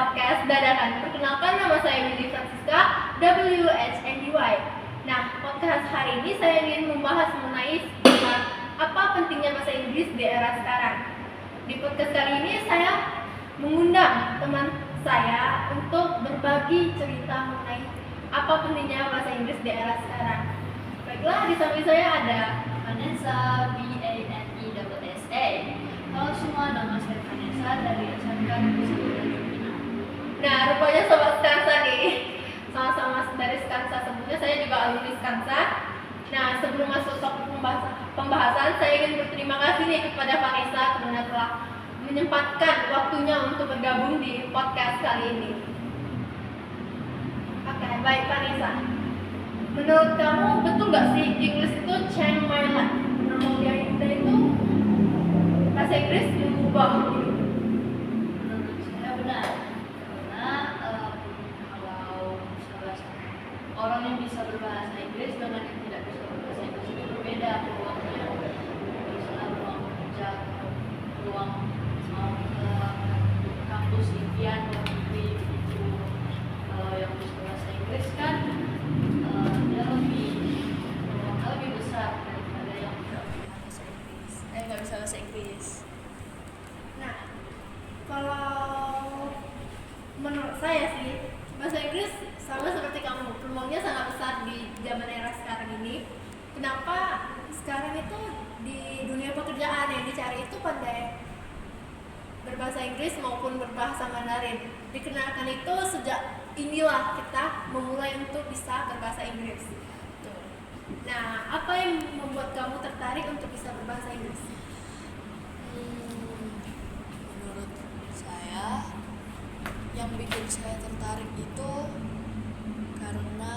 podcast dadakan. Perkenalkan, nama saya Willy Francisca WHNDY. Nah, podcast hari ini saya ingin membahas mengenai tentang apa pentingnya bahasa Inggris di era sekarang. Di podcast kali ini saya mengundang teman saya untuk berbagi cerita mengenai apa pentingnya bahasa Inggris di era sekarang. Baiklah, di samping saya ada Vanessa, VANESSA. Halo semua, nama saya Vanessa dari SMK Negeri 1 Tanjung Pinang. Nah, rupanya sobat Skansa nih. Sama-sama dari Skansa, sebelumnya saya juga alumni Skansa. Nah, sebelum masuk topik pembahasan, saya ingin berterima kasih nih kepada Vanessa karena telah menyempatkan waktunya untuk bergabung di podcast kali ini. Oke, baik Vanessa. Menurut kamu betul nggak sih English itu change my life? Menurut kita itu bahasa Inggris mengubah hidup. Menurut saya benar, karena kalau salah orang yang bisa berbahasa Inggris dengan yang tidak bisa berbahasa Inggris itu berbeda peluangnya. Misalnya peluang kerja, peluang mau ke kampus impian luar negeri begitu. Kalau yang bisa bahasa Inggris kan dia peluangnya lebih besar daripada yang nggak bisa bahasa Inggris. Nah, kalau menurut saya sih bahasa Inggris sama seperti kamu, peluangnya sangat besar di zaman era sekarang ini. Kenapa sekarang itu di dunia pekerjaan yang dicari itu pandai berbahasa Inggris maupun berbahasa Mandarin. Dikenakan itu sejak inilah kita memulai untuk bisa berbahasa Inggris. Nah, apa yang membuat kamu tertarik untuk bisa berbahasa Inggris? Menurut saya, yang bikin saya tertarik itu karena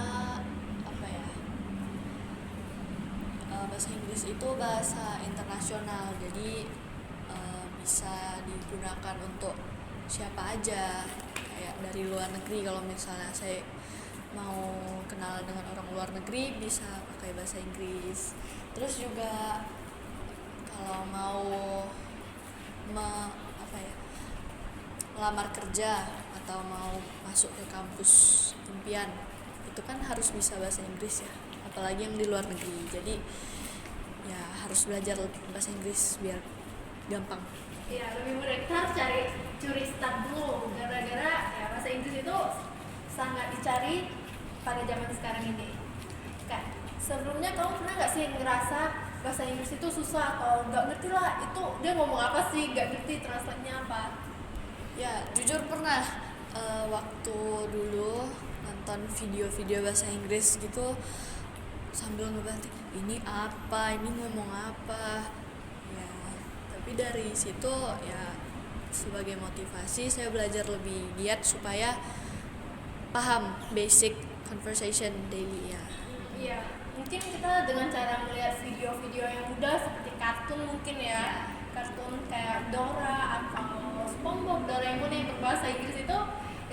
apa ya? Bahasa Inggris itu bahasa internasional, jadi bisa digunakan untuk siapa aja, kayak dari luar negeri. Kalau misalnya saya mau kenal dengan orang luar negeri bisa pakai bahasa Inggris. Terus juga kalau mau melamar kerja atau mau masuk ke kampus impian itu kan harus bisa bahasa Inggris ya, apalagi yang di luar negeri. Jadi ya harus belajar bahasa Inggris biar gampang. Ya, lebih mudah. Kita harus curi start dulu, gara-gara ya bahasa Inggris itu sangat dicari pada zaman sekarang ini. Kan, sebelumnya kamu pernah nggak sih ngerasa bahasa Inggris itu susah atau nggak ngerti lah itu dia ngomong apa sih, nggak ngerti translate-nya apa? Ya jujur pernah, waktu dulu nonton video-video bahasa Inggris gitu sambil ngebanting ini apa, ini ngomong apa ya. Tapi dari situ ya sebagai motivasi saya belajar lebih giat supaya paham basic conversation daily ya. Iya, mungkin kita dengan cara melihat video-video yang mudah seperti kartun mungkin ya, kartun kayak Dora atau SpongeBob, Doraemon yang berbahasa Inggris itu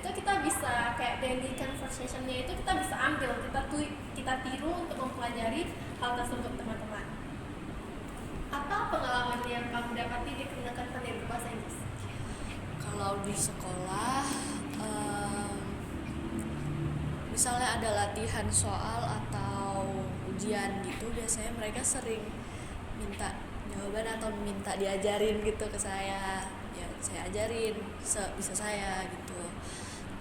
kita bisa kayak daily conversation-nya itu kita bisa ambil, kita tiru untuk mempelajari hal tersebut teman-teman. Apa pengalaman yang kamu dapati dikarenakan pandai berbahasa Inggris? Kalau di sekolah misalnya ada latihan soal atau ujian gitu, biasanya mereka sering minta jawaban atau minta diajarin gitu ke saya. Ya saya ajarin sebisa saya gitu.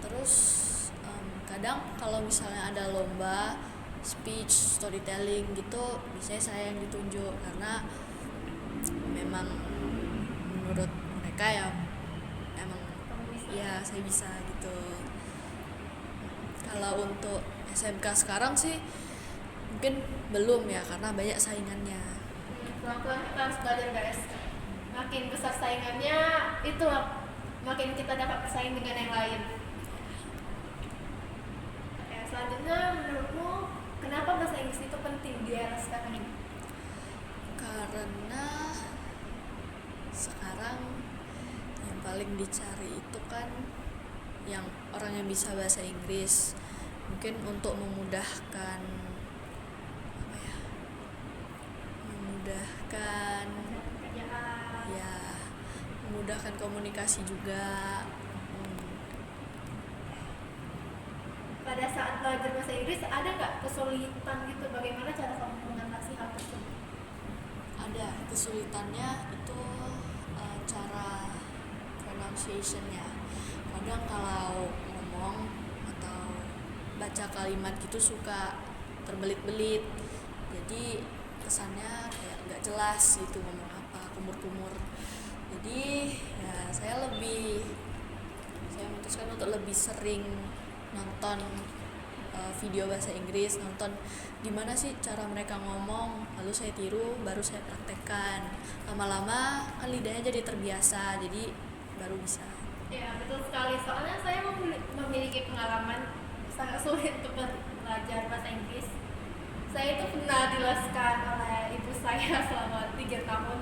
Terus kadang kalau misalnya ada lomba speech, storytelling gitu, biasanya saya yang ditunjuk karena memang menurut mereka ya emang ya saya bisa gitu. Kalau untuk SMK sekarang sih mungkin belum ya, karena banyak saingannya. Pelan-pelan kita harus belajar guys. Makin besar saingannya, itu makin kita dapat bersaing dengan yang lain. Oke, selanjutnya menurutmu kenapa bahasa Inggris itu penting di era sekarang ini? Karena sekarang yang paling dicari itu kan yang orang yang bisa bahasa Inggris, mungkin untuk memudahkan Kerjaan. ya memudahkan komunikasi juga. pada saat belajar bahasa Inggris ada nggak kesulitan gitu, bagaimana cara kamu mengatasi hal tersebut? Ada kesulitannya itu cara pronunciation-nya. Kadang kalau ngomong atau baca kalimat gitu suka terbelit-belit, jadi kesannya kayak nggak jelas gitu ngomong apa, kumur-kumur. Jadi ya saya memutuskan untuk lebih sering nonton video bahasa Inggris, nonton gimana sih cara mereka ngomong, lalu saya tiru, baru saya praktekkan. Lama-lama kan lidahnya jadi terbiasa, jadi baru bisa. Ya betul sekali, soalnya saya memiliki pengalaman sangat sulit untuk belajar bahasa Inggris. Saya itu pernah dijelaskan oleh ibu saya selama 3 tahun.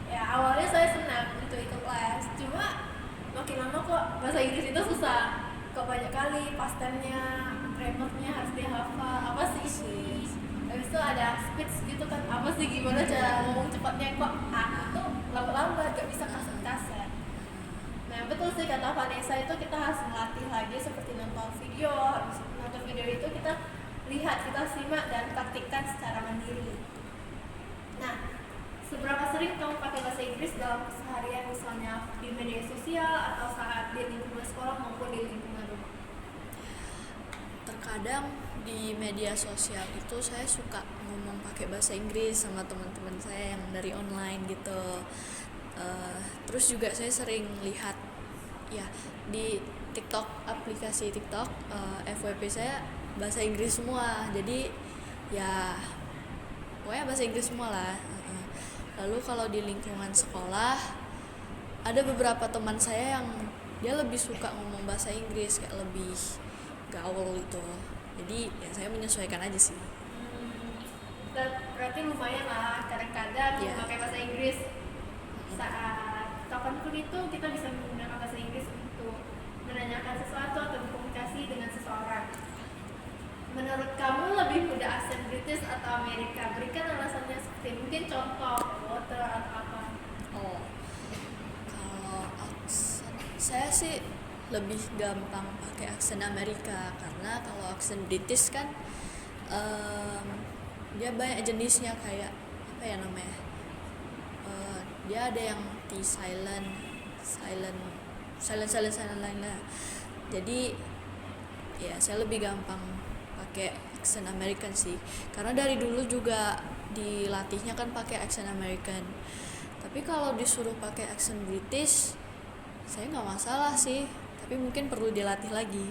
Ya awalnya saya senang untuk ikut les, cuma makin lama kok bahasa Inggris itu susah. Kok banyak kali past tense-nya, grammarnya harus dihafal. Apa sih ini? Habis itu ada speech gitu kan. Apa sih, gimana cara ngomong cepatnya, kok itu lambat-lambat, gak bisa kasar-kasar. Nah betul sih kata Vanessa, itu kita harus melatih lagi seperti nonton video. Habis nonton video itu kita lihat, kita simak dan praktikkan secara mandiri. Nah, seberapa sering kamu pakai bahasa Inggris dalam keseharian, misalnya di media sosial atau saat di lingkungan sekolah maupun di lingkungan rumah? Terkadang di media sosial itu saya suka ngomong pakai bahasa Inggris sama teman-teman saya yang dari online gitu. Terus juga saya sering lihat ya di TikTok, aplikasi TikTok, FYP saya bahasa Inggris semua, jadi ya pokoknya bahasa Inggris semua lah. Lalu kalau di lingkungan sekolah ada beberapa teman saya yang dia lebih suka ngomong bahasa Inggris, kayak lebih gaul gitu, jadi ya saya menyesuaikan aja sih. Berarti lumayan lah, kadang-kadang Yeah. memakai bahasa Inggris saat kapanpun itu kita bisa menggunakan bahasa Inggris untuk menanyakan sesuatu atau berkomunikasi dengan seseorang. Menurut kamu lebih mudah aksen British atau Amerika? Berikan alasannya, seperti mungkin contoh water atau apa. Oh, kalau aksen saya sih lebih gampang pakai aksen Amerika, karena kalau aksen British kan dia banyak jenisnya, kayak apa ya namanya, dia ada yang T silent lainnya. Jadi ya saya lebih gampang pakai aksen American sih, karena dari dulu juga dilatihnya kan pakai aksen American. Tapi kalau disuruh pakai aksen British saya nggak masalah sih, tapi mungkin perlu dilatih lagi.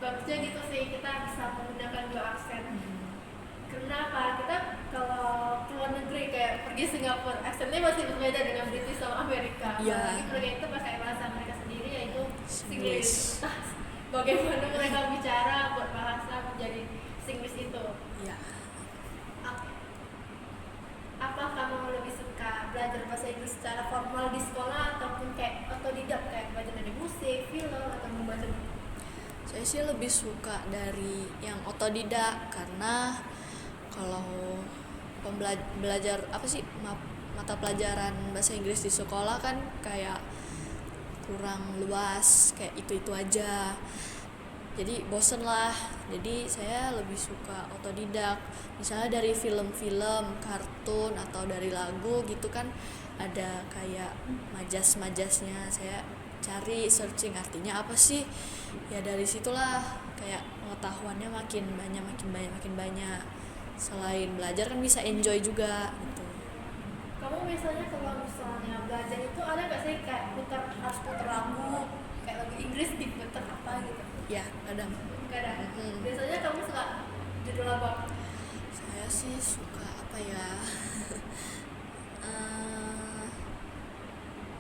Bagusnya gitu sih, kita bisa menggunakan dua aksen. Kenapa? Kita kalau keluar negeri kayak pergi Singapura, aksennya masih berbeda dengan British sama Amerika. Iya. Apalagi mereka itu pakai bahasa mereka sendiri, yaitu Singlish. Singlish. Bagaimana mereka bicara buat bahasa menjadi Singlish itu. Ya, Apa kamu lebih suka belajar bahasa Inggris secara formal di sekolah ataupun kayak otodidak, kayak belajar dari musik, film, atau membaca buku? saya sih lebih suka dari yang otodidak, karena kalau belajar apa sih mata pelajaran bahasa Inggris di sekolah kan kayak kurang luas, kayak itu aja, jadi bosen lah. Jadi saya lebih suka otodidak, misalnya dari film-film, kartun, atau dari lagu gitu kan ada kayak majas-majasnya, saya cari searching artinya apa sih, ya dari situlah kayak pengetahuannya makin banyak. Selain belajar kan bisa enjoy juga gitu. Kamu biasanya kalau misalnya belajar itu ada nggak sih kayak harus putar lagu, kayak lagu Inggris diputar apa gitu? Ya kadang Nggak ada. Mm-mm. Biasanya kamu suka judul lagu apa? saya sih suka apa ya,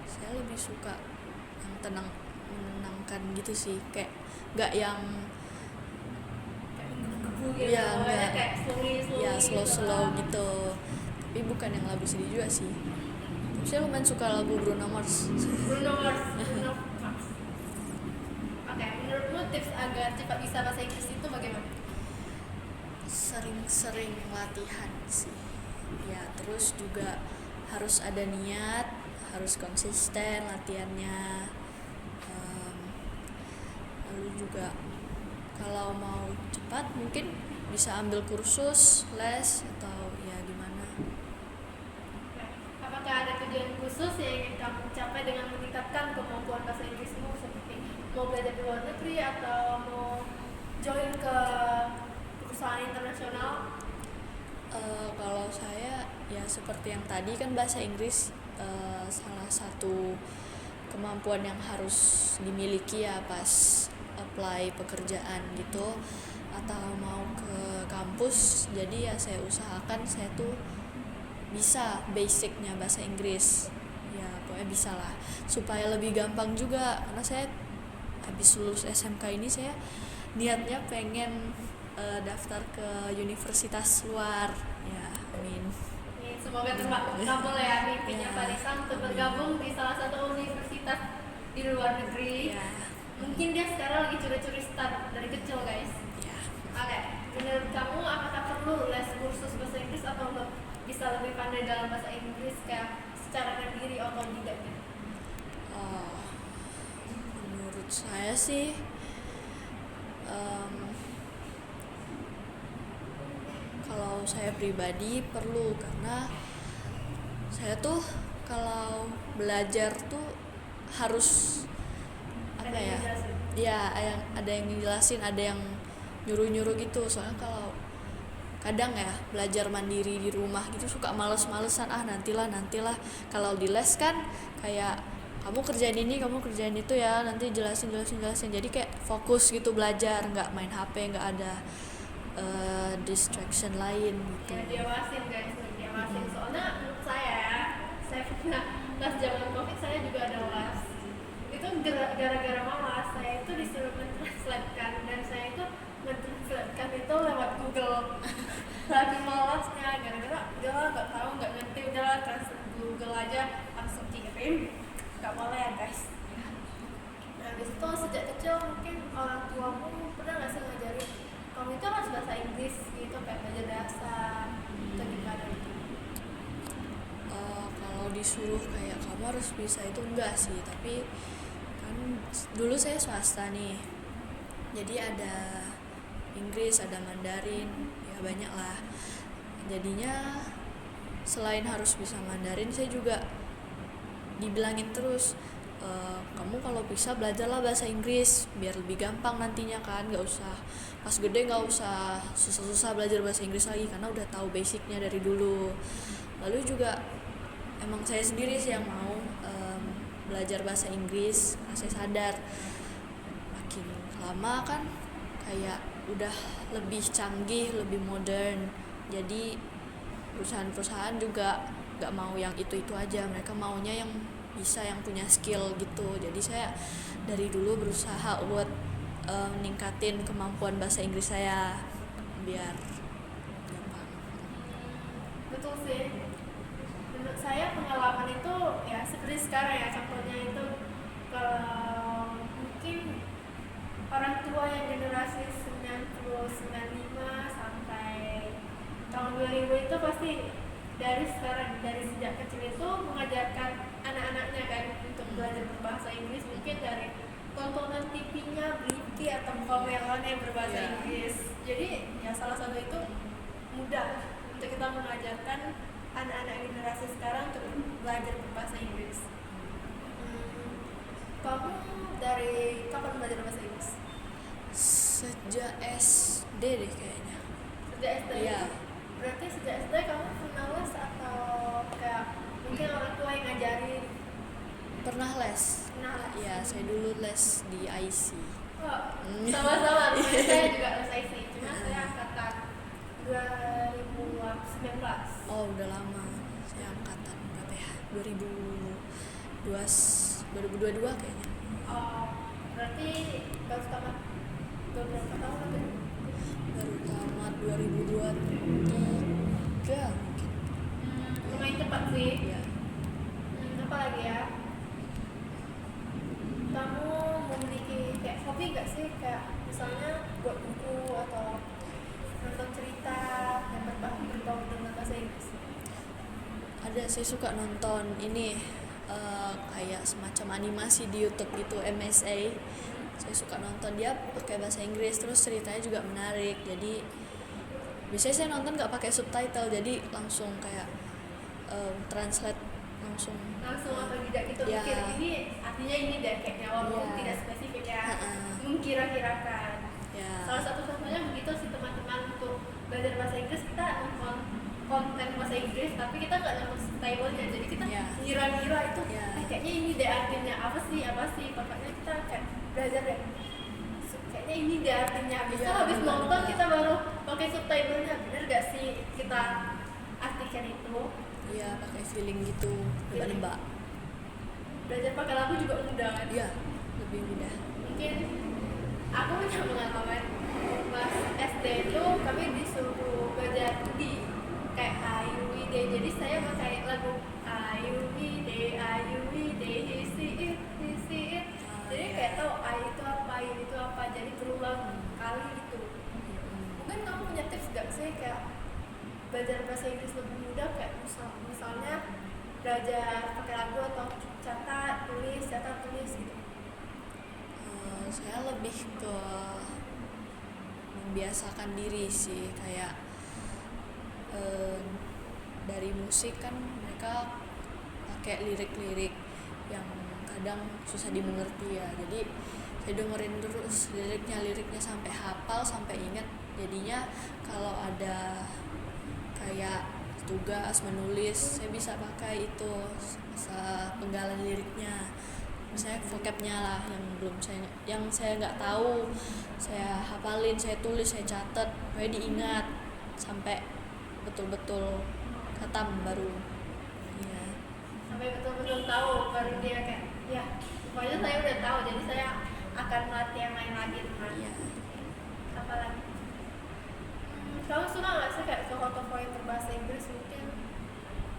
saya lebih suka yang menenangkan gitu sih, kayak nggak yang Kayak menggebu gitu. Iya, Pokoknya nggak. kayak slowly ya gitu slow lah. gitu, tapi bukan yang lagu sedih juga sih. Tapi saya lumayan suka lagu Bruno Mars. Bruno Mars. Oke, menurutmu tips agar cepat bisa bahasa Inggris itu bagaimana? Sering-sering latihan sih ya, terus juga harus ada niat, harus konsisten latihannya. Lalu juga Kalau mau cepat mungkin bisa ambil kursus les atau ya gimana. Apakah ada tujuan khusus yang ingin kamu capai dengan meningkatkan kemampuan bahasa Inggrismu, seperti mau belajar di luar negeri atau mau join ke perusahaan internasional? Kalau saya ya seperti yang tadi kan bahasa Inggris salah satu kemampuan yang harus dimiliki ya pas apply pekerjaan gitu atau mau ke kampus. Jadi ya saya usahakan saya tuh bisa basicnya bahasa Inggris ya, pokoknya bisa lah supaya lebih gampang juga, karena saya habis lulus SMK ini saya niatnya pengen daftar ke universitas luar ya, amin. Semoga terkabul ya mimpinya Ya, Farisa untuk bergabung di salah satu universitas di luar negeri. ya, Mungkin dia sekarang lagi curi-curi start dari kecil, guys. ya. Oke, menurut kamu apakah perlu les kursus bahasa Inggris atau bisa lebih pandai dalam bahasa Inggris kayak secara mandiri atau tidak gitu? Menurut saya sih kalau saya pribadi perlu, karena saya tuh kalau belajar tuh harus apa Ada ya, yang jelasin? ada yang ngejelasin, ada yang nyuruh-nyuruh gitu. Soalnya kalau kadang ya belajar mandiri di rumah gitu suka males-malesan, nantilah. Kalau di les kan kayak kamu kerjain ini, kamu kerjain itu ya, nanti jelasin. Jadi kayak fokus gitu belajar, nggak main HP, nggak ada distraction lain gitu. Ya diawasin, guys, diawasin. Soalnya menurut saya pernah pas zaman COVID saya juga ada les. Itu gara-gara malas, saya itu disuruh mentranslatekan, dan saya itu mentranslatekan itu lewat Google. Lagi malasnya, gara-gara udahlah nggak tahu, nggak ngerti, udahlah translate Google aja, langsung kirim. Nggak boleh ya, guys. Nah, habis itu sejak kecil mungkin orang tuamu pernah nggak sih ngajarin kamu itu harus bahasa Inggris gitu, kayak belajar dasar atau gimana gitu? Kalau disuruh kayak kamu harus bisa itu enggak sih, tapi kan dulu saya swasta nih, jadi ada Inggris, ada Mandarin, ya banyak lah. Jadinya selain harus bisa Mandarin, saya juga dibilangin terus, kamu kalau bisa belajarlah bahasa Inggris biar lebih gampang nantinya kan, nggak usah pas gede nggak usah susah-susah belajar bahasa Inggris lagi karena udah tahu basicnya dari dulu. Lalu juga emang saya sendiri sih yang mau belajar bahasa Inggris karena saya sadar makin lama kan kayak udah lebih canggih, lebih modern, jadi perusahaan-perusahaan juga nggak mau yang itu aja, mereka maunya yang bisa, yang punya skill gitu. Jadi saya dari dulu berusaha buat ningkatin kemampuan bahasa Inggris saya biar gampang. Betul sih, menurut saya pengalaman itu ya seperti sekarang ya, contohnya itu kalau mungkin orang tua yang generasi 95 sampai tahun 2000 itu pasti dari sekarang, dari sejak kecil itu mengajarkan anak-anaknya kan untuk belajar berbahasa Inggris, mungkin dari tontonan TV-nya Blippi atau Komelan yang berbahasa Inggris. Jadi ya salah satu itu mudah untuk kita mengajarkan anak-anak generasi sekarang untuk belajar berbahasa Inggris. Kamu dari kapan belajar bahasa Inggris? Sejak SD deh kayaknya. Sejak SD? Iya. Berarti sejak SD kamu pernah les atau kayak mungkin orang tua yang ngajarin? Pernah les. Pernah les? Iya, saya dulu les di IC. Oh, sama-sama. Saya juga les IC, cuma saya angkatan 2019. Oh, udah lama. Saya angkatan berapa ya? 2022 kayaknya. Oh, berarti baru tamat beberapa tahun atau? Baru tamat 2023 mungkin. Lumayan cepat sih. Iya. Apa lagi ya? Kamu memiliki kayak hobi gak sih, kayak misalnya buat buku atau nonton cerita yang berbau dengan bahasa Inggris? Ada, saya suka nonton ini kayak semacam animasi di YouTube gitu, MSA. saya suka nonton dia pakai bahasa Inggris, terus ceritanya juga menarik. Jadi biasanya saya nonton nggak pakai subtitle, jadi langsung kayak translate langsung otodidak gitu, ya. mikir ini artinya ini deh kayaknya, walaupun Ya. tidak spesifik ya, Ha-ha. mengkira-kirakan. Ya. Salah satu contohnya begitu sih teman-teman, untuk belajar bahasa Inggris kita nonton konten bahasa Inggris tapi kita nggak nonton subtitlenya, jadi kita Ya. ngira-ngira itu Ya. kayaknya ini deh artinya apa sih, pokoknya kita kayak belajar deh kayaknya ini deh artinya. Bisa Ya, habis benar, nonton benar. kita baru pakai subtitlenya, bener gak sih kita artikan itu. Iya, pakai feeling gitu, nebak-nebak. Belajar pakai lagu juga mudah kan. Iya, lebih mudah. Mungkin aku punya pengalaman pas SD itu kami disuruh belajar di kayak IUID, jadi saya pakai lagu IUID he see it, jadi Iya. kayak tahu I itu apa, U itu apa, jadi berulang kali gitu. Mungkin kamu punya tips gak sih kayak belajar bahasa Inggris lebih mudah, kayak misalnya belajar pakai lagu atau catat tulis gitu. Saya lebih ke membiasakan diri sih, kayak dari musik kan mereka pakai lirik-lirik yang kadang susah dimengerti ya, jadi saya dengerin terus liriknya sampai hafal, sampai ingat. Jadinya kalau ada kayak tugas menulis, saya bisa pakai itu penggalan liriknya, misalnya vocabnya lah yang saya nggak tahu, saya hafalin, saya tulis, saya catat, supaya diingat sampai betul-betul khatam baru. Iya. Sampai betul-betul tahu baru dia kayak ya pokoknya saya udah tahu, jadi saya akan melatih yang lain lagi teman. Iya. Apalagi kamu suka nggak sih kayak ke foto-foto yang berbahasa Inggris, mungkin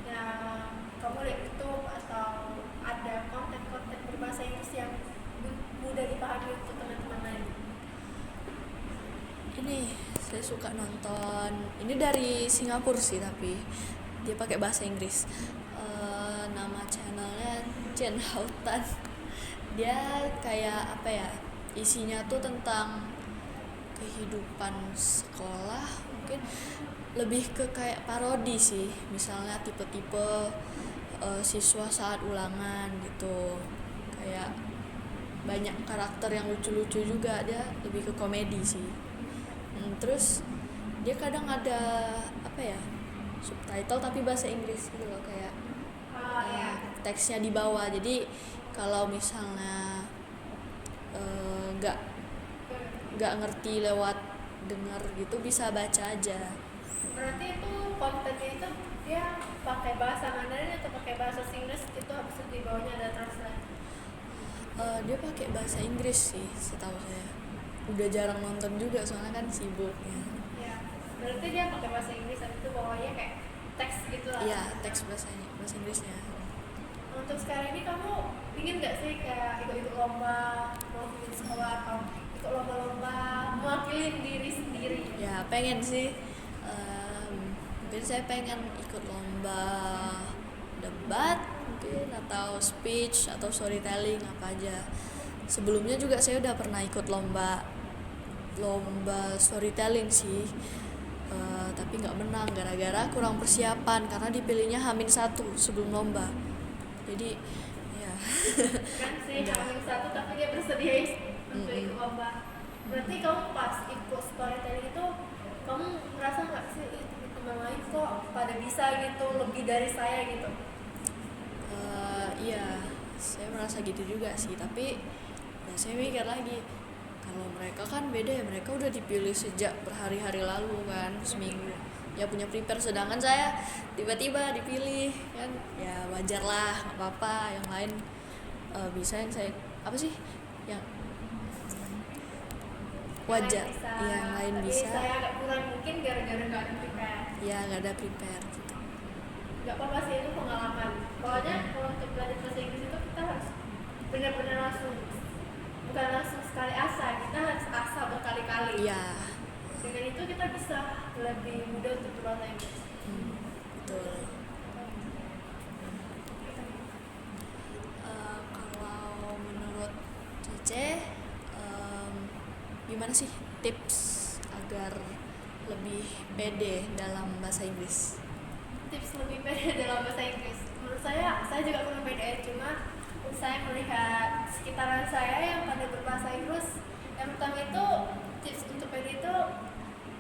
yang kamu lihat YouTube atau ada konten-konten berbahasa Inggris yang mudah dipahami untuk teman-teman lain? Ini saya suka nonton, ini dari Singapura sih, tapi dia pakai bahasa Inggris. Nama channelnya Chen Hao Tan. Dia kayak apa ya, isinya tuh tentang kehidupan sekolah, mungkin lebih ke kayak parodi sih, misalnya tipe-tipe siswa saat ulangan gitu, kayak banyak karakter yang lucu-lucu juga, dia lebih ke komedi sih. Terus dia kadang ada apa ya, subtitle tapi bahasa Inggris gitu loh, kayak teksnya di bawah, jadi kalau misalnya nggak ngerti lewat dengar gitu, bisa baca aja. Berarti itu kontennya itu dia pakai bahasa Mandarin atau pakai bahasa Inggris, itu habis itu di bawahnya ada translate? Dia pakai bahasa Inggris sih setahu saya, udah jarang nonton juga soalnya kan sibuk ya. Berarti dia pakai bahasa Inggris, habis itu bawahnya kayak teks gitu lah. Iya, teks bahasa Inggrisnya. Untuk sekarang ini kamu ingin nggak sih kayak ikut lomba mewakili sekolah, atau ikut lomba-lomba mewakili diri sendiri? Ya pengen sih, mungkin saya pengen ikut lomba debat mungkin, atau speech atau storytelling apa aja. Sebelumnya juga saya udah pernah ikut lomba storytelling sih, tapi nggak menang gara-gara kurang persiapan, karena dipilihnya H-1 sebelum lomba. Jadi ya Kan sih hamil satu tapi dia bersedia untuk ikut lomba. Berarti kamu pas ikut storytelling itu kamu merasa nggak sih teman lain kok pada bisa gitu, lebih dari saya gitu? iya, saya merasa gitu juga sih, tapi ya saya mikir lagi, kalau mereka kan beda ya, mereka udah dipilih sejak berhari-hari lalu kan, seminggu ya punya prepare, sedangkan saya tiba-tiba dipilih kan, ya wajar lah, nggak apa-apa. Yang lain bisa, yang saya apa sih yang wajar, yang lain tapi bisa, saya agak kurang, mungkin gara-gara nggak ada prepare. ya nggak ada prepare gitu. Nggak apa-apa sih, itu pengalaman. Pokoknya kalau untuk belajar bahasa Inggris itu kita harus benar-benar bukan langsung sekali asal, kita harus asal berkali-kali. Iya. Dengan itu kita bisa lebih mudah untuk berbahasa Inggris. Betul. Kalau menurut Cece, gimana sih tips agar lebih pede dalam bahasa Inggris? Tips lebih pede dalam bahasa Inggris, menurut saya juga kurang pede, cuma saya melihat sekitaran saya yang pada berbahasa Inggris. Yang pertama itu, tips untuk pede itu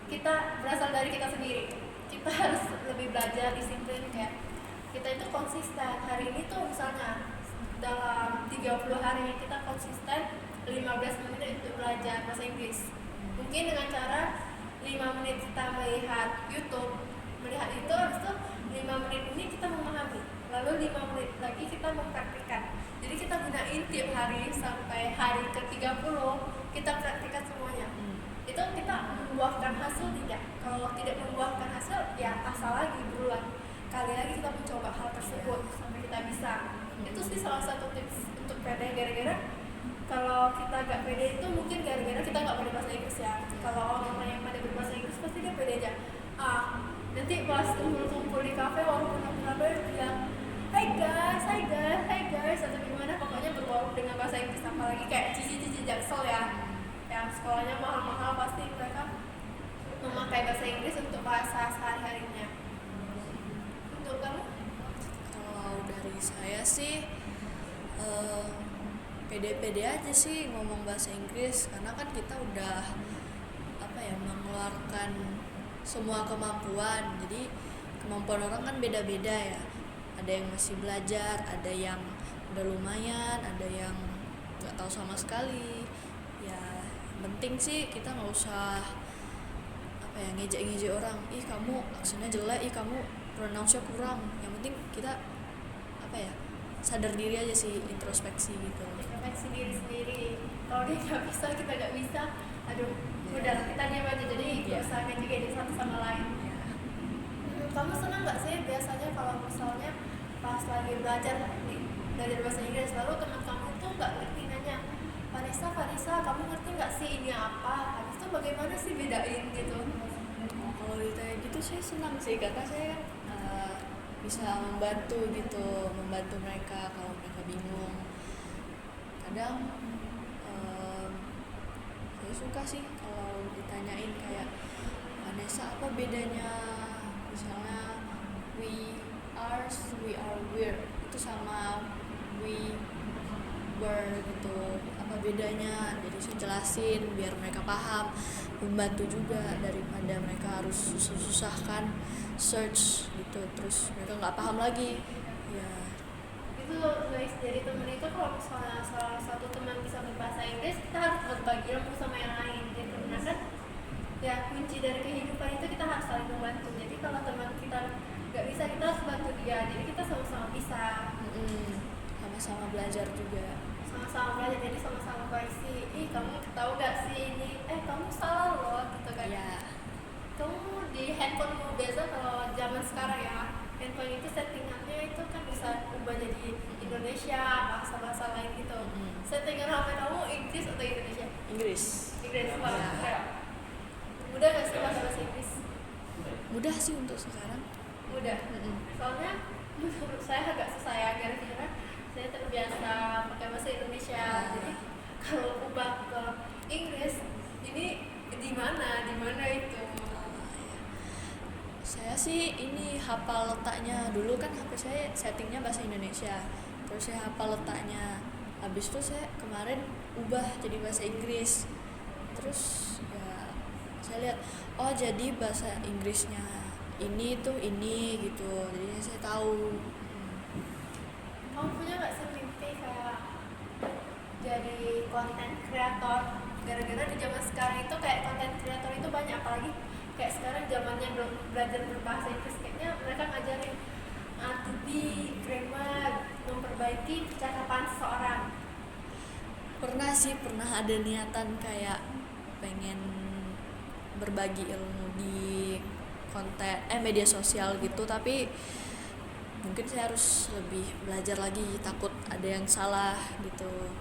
kita berasal dari kita sendiri. Kita harus lebih belajar disiplin, kayak kita itu konsisten. Hari ini tuh misalnya dalam 30 hari kita konsisten 15 menit untuk belajar bahasa Inggris. Mungkin dengan cara 5 menit kita melihat YouTube, melihat itu, habis itu 5 menit ini kita memahami, lalu 5 menit lagi kita mempraktikkan. Jadi kita gunain tiap hari sampai hari ke-30 kita praktikkan semuanya. Itu kita membuahkan hasil tidak? Kalau tidak membuahkan hasil, ya asal lagi, berulang kali lagi kita mencoba hal tersebut sampai kita bisa. Itu sih salah satu tips untuk pede. Gara-gara kalau kita gak pede itu mungkin gara-gara kita gak pede bahasa Inggris ya. Kalau orang yang pada berbahasa Inggris pasti dia pede aja. Nanti pas kumpul-kumpul di kafe, walaupun aku bilang Hai guys, atau gimana, pokoknya berbau dengan bahasa Inggris. Apalagi kayak cici-cici Jaksel ya, yang sekolahnya mahal-mahal, pasti mereka memakai bahasa Inggris untuk bahasa sehari-harinya. Untuk kamu? Kalau dari saya sih pede-pede aja sih ngomong bahasa Inggris, karena kan kita udah mengeluarkan semua kemampuan. Jadi kemampuan orang kan beda-beda ya, ada yang masih belajar, ada yang udah lumayan, ada yang nggak tahu sama sekali. Ya yang penting sih kita nggak usah ngejek-ngejek orang, ih kamu aksennya jelek, ih kamu pronounce-nya kurang. Yang penting kita sadar diri aja sih, introspeksi gitu. Introspeksi diri sendiri. Kalau dia nggak bisa, kita nggak bisa, aduh udah kita diam aja. Jadi usahakan juga di satu sama lain. Kamu senang nggak sih biasanya kalau misalnya pas lagi belajar bahasa Inggris, lalu teman kamu itu nggak ngerti, nanya Vanessa kamu ngerti nggak sih ini apa, habis itu bagaimana sih bedain gitu? Kalau ditanya gitu saya senang sih, karena saya bisa membantu mereka kalau mereka bingung. Kadang saya suka sih kalau ditanyain kayak, Vanessa apa bedanya misalnya we are we're itu sama we were gitu, apa bedanya. Jadi saya jelasin biar mereka paham, membantu juga daripada mereka harus susah-susahkan search gitu, terus mereka nggak paham lagi ya. Itu guys, dari temen itu kalau misalnya salah satu teman bisa berbahasa Inggris, kita harus berbagi ilmu sama yang lain gitu. Nah kan ya kunci dari kehidupan itu kita harus saling membantu. Jadi kalau teman kita nggak bisa, kita harus bantu dia, jadi kita sama-sama bisa. Sama-sama belajar juga, Sama-sama belajar, jadi sama-sama koreksi. Ih kamu tahu gak sih ini, kamu salah loh gitu kan ya. Kamu di handphonemu, biasa kalau zaman sekarang ya, handphone itu settingannya itu kan bisa ubah jadi Indonesia, bahasa-bahasa lain gitu. Settingan HP kamu Inggris atau Indonesia? Inggris. Wah, keren. Mudah gak sih bahasa Inggris? Mudah sih untuk sekarang. Mudah. Soalnya menurut saya agak susah ya, gara-gara saya terbiasa pakai bahasa Indonesia. Jadi kalau ubah ke Inggris, ini di mana itu? Saya sih ini hafal letaknya. Dulu kan HP saya settingnya bahasa Indonesia, terus saya hafal letaknya. Habis itu saya kemarin ubah jadi bahasa Inggris. Terus ya saya lihat, oh jadi bahasa Inggrisnya ini tuh ini gitu. Jadi saya tahu. Kamu punya nggak sih mimpi kayak jadi konten kreator? Gara-gara di zaman sekarang itu kayak konten kreator itu banyak, apalagi kayak sekarang zamannya belajar berbahasa Inggris, kayaknya mereka ngajarin to be, grammar, memperbaiki percakapan seseorang. Pernah ada niatan kayak pengen berbagi ilmu di konten media sosial gitu, tapi mungkin saya harus lebih belajar lagi, takut ada yang salah gitu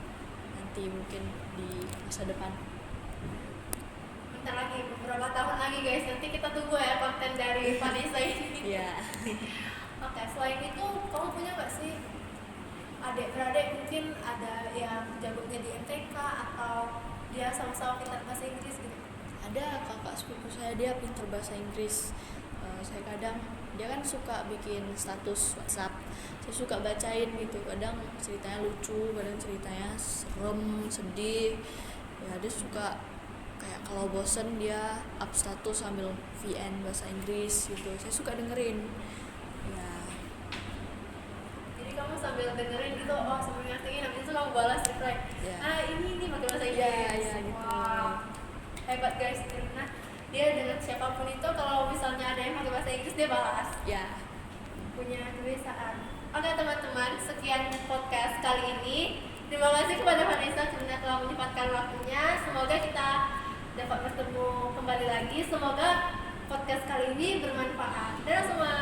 nanti mungkin di masa depan. Bentar lagi, beberapa tahun lagi guys, nanti kita tunggu ya konten dari Vanessa ini. Iya. Oke, selain itu kamu punya nggak sih adik beradik, mungkin ada yang jagonya di MTK atau dia dia sama-sama pintar bahasa Inggris gitu? Ada kakak sepupu saya, dia pintar bahasa Inggris. Saya kadang, dia kan suka bikin status WhatsApp, saya suka bacain gitu, kadang ceritanya lucu, kadang ceritanya serem, sedih. Ya dia suka kayak kalau bosen dia up status sambil VN bahasa Inggris gitu, saya suka dengerin ya. Jadi kamu sambil dengerin gitu, oh sambil ngertiin, habis itu kamu balas reply, ini pakai bahasa Inggris. Ya gitu. Wah, hebat guys. Nah, dia dengan siapapun itu kalau misalnya ada yang pakai bahasa Inggris dia balas. Ya. Punya kebiasaan. Oke teman-teman, sekian podcast kali ini. Terima kasih kepada Vanessa karena telah menyempatkan waktunya. Semoga kita dapat bertemu kembali lagi. Semoga podcast kali ini bermanfaat. Dadah semua.